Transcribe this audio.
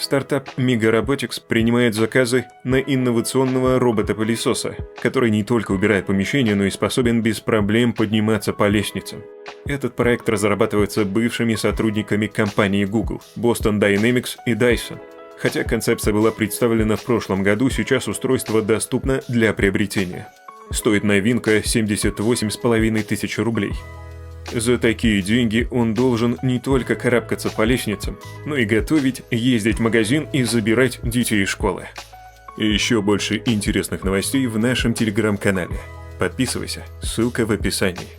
Стартап Mega Robotics принимает заказы на инновационного робота-пылесоса, который не только убирает помещение, но и способен без проблем подниматься по лестницам. Этот проект разрабатывается бывшими сотрудниками компании Google, Boston Dynamics и Dyson. Хотя концепция была представлена в прошлом году, сейчас устройство доступно для приобретения. Стоит новинка 78,5 тысяч рублей. За такие деньги он должен не только карабкаться по лестницам, но и готовить, ездить в магазин и забирать детей из школы. Еще больше интересных новостей в нашем телеграм-канале. Подписывайся, ссылка в описании.